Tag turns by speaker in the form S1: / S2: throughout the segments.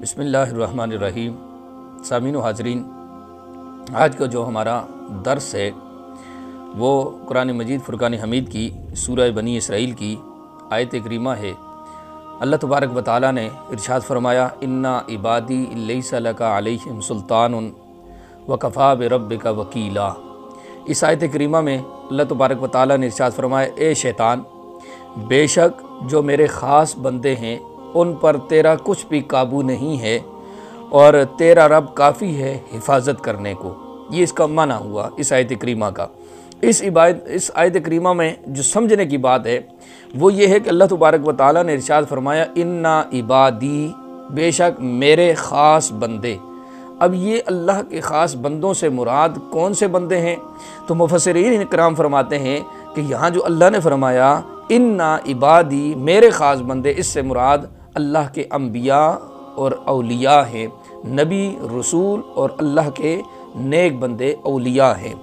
S1: بسم اللہ الرحمن الرحیم۔ سامعین و حاضرین، آج کا جو ہمارا درس ہے وہ قرآن مجید فرقان حمید کی سورہ بنی اسرائیل کی آیت کریمہ ہے۔ اللہ تبارک و تعالیٰ نے ارشاد فرمایا، اِنَّا عِبَادِی لَیْسَ لَکَ عَلَیْہِمْ سُلْطَانٌ وَکَفَىٰ بِرَبِّکَ وَکِیلًا۔ اس آیت کریمہ میں اللہ تبارک و تعالیٰ نے ارشاد فرمایا، اے شیطان، بے شک جو میرے خاص بندے ہیں ان پر تیرا کچھ بھی قابو نہیں ہے اور تیرا رب کافی ہے حفاظت کرنے کو۔ یہ اس کا معنی ہوا اس آیت کریمہ کا۔ اس آیت کریمہ میں جو سمجھنے کی بات ہے وہ یہ ہے کہ اللہ تبارک و تعالیٰ نے ارشاد فرمایا، اِنَّا عِبَادِی، بے شک میرے خاص بندے۔ اب یہ اللہ کے خاص بندوں سے مراد کون سے بندے ہیں؟ تو مفسرین اکرام فرماتے ہیں کہ یہاں جو اللہ نے فرمایا اِنَّا عِبَادِی، میرے خاص بندے، اس سے مراد اللہ کے انبیاء اور اولیاء ہیں، نبی، رسول اور اللہ کے نیک بندے اولیاء ہیں۔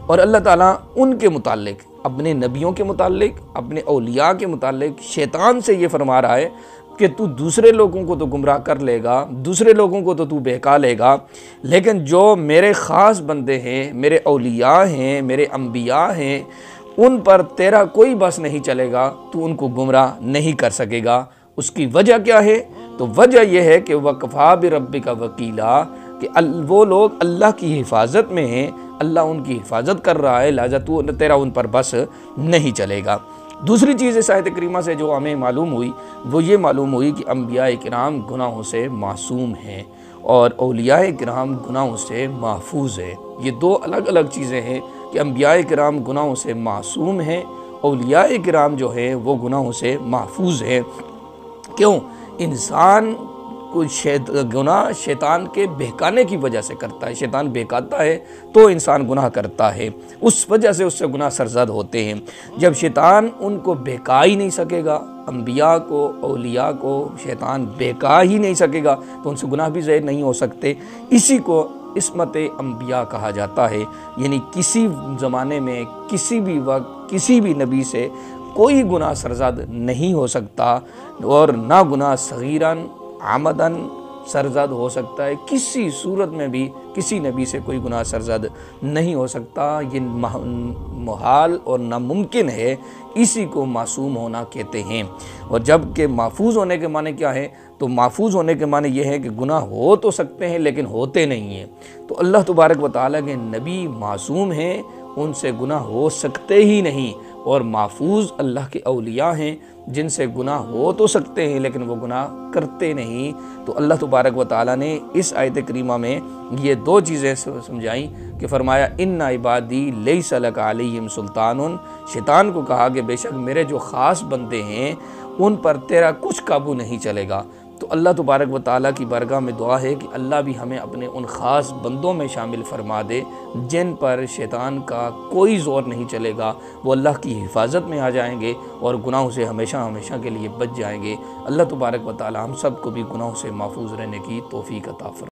S1: اور اللہ تعالیٰ ان کے متعلق، اپنے نبیوں کے متعلق، اپنے اولیاء کے متعلق شیطان سے یہ فرما رہا ہے کہ تو دوسرے لوگوں کو تو گمراہ کر لے گا، دوسرے لوگوں کو تو بہکا لے گا، لیکن جو میرے خاص بندے ہیں، میرے اولیاء ہیں، میرے انبیاء ہیں، ان پر تیرا کوئی بس نہیں چلے گا، تو ان کو گمراہ نہیں کر سکے گا۔ اس کی وجہ کیا ہے؟ تو وجہ یہ ہے کہ وَکَفَىٰ بِرَبِّکَ وَکِیلًا، کہ وہ لوگ اللہ کی حفاظت میں ہیں، اللہ ان کی حفاظت کر رہا ہے، لہذا تیرا ان پر بس نہیں چلے گا۔ دوسری چیز اس آیت کریمہ سے جو ہمیں معلوم ہوئی وہ یہ معلوم ہوئی کہ انبیاء کرام گناہوں سے معصوم ہیں اور اولیاء کرام گناہوں سے محفوظ ہیں۔ یہ دو الگ الگ چیزیں ہیں کہ انبیاء کرام گناہوں سے معصوم ہیں، اولیاء کرام جو ہیں وہ گناہوں سے محفوظ ہیں۔ کیوں؟ انسان کو گناہ شیطان کے بہکانے کی وجہ سے کرتا ہے، شیطان بہکاتا ہے تو انسان گناہ کرتا ہے، اس وجہ سے اس سے گناہ سرزد ہوتے ہیں۔ جب شیطان ان کو بہکا ہی نہیں سکے گا، انبیاء کو، اولیاء کو شیطان بہکا ہی نہیں سکے گا تو ان سے گناہ بھی ظاہر نہیں ہو سکتے۔ اسی کو عصمت انبیاء کہا جاتا ہے، یعنی کسی زمانے میں کسی بھی وقت کسی بھی نبی سے کوئی گناہ سرزد نہیں ہو سکتا، اور نہ گناہ صغیراً عمداً سرزد ہو سکتا ہے۔ کسی صورت میں بھی کسی نبی سے کوئی گناہ سرزد نہیں ہو سکتا، یہ محال اور ناممکن ہے، اسی کو معصوم ہونا کہتے ہیں۔ اور جب کہ محفوظ ہونے کے معنی کیا ہے؟ تو محفوظ ہونے کے معنی یہ ہے کہ گناہ ہو تو سکتے ہیں لیکن ہوتے نہیں ہیں۔ تو اللہ تبارک و تعالیٰ کے نبی معصوم ہیں، ان سے گناہ ہو سکتے ہی نہیں، اور محفوظ اللہ کے اولیاء ہیں جن سے گناہ ہو تو سکتے ہیں لیکن وہ گناہ کرتے نہیں۔ تو اللہ تبارک و تعالیٰ نے اس آیت کریمہ میں یہ دو چیزیں سمجھائیں کہ فرمایا، اِنَّا عِبَادِی لَیْسَ لَکَ عَلَیْہِمْ سُلْطَانٌ، شیطان کو کہا کہ بے شک میرے جو خاص بندے ہیں ان پر تیرا کچھ قابو نہیں چلے گا۔ تو اللہ تبارک و تعالیٰ کی بارگاہ میں دعا ہے کہ اللہ بھی ہمیں اپنے ان خاص بندوں میں شامل فرما دے جن پر شیطان کا کوئی زور نہیں چلے گا، وہ اللہ کی حفاظت میں آ جائیں گے اور گناہوں سے ہمیشہ ہمیشہ کے لیے بچ جائیں گے۔ اللہ تبارک و تعالیٰ ہم سب کو بھی گناہوں سے محفوظ رہنے کی توفیق عطا فرمائے۔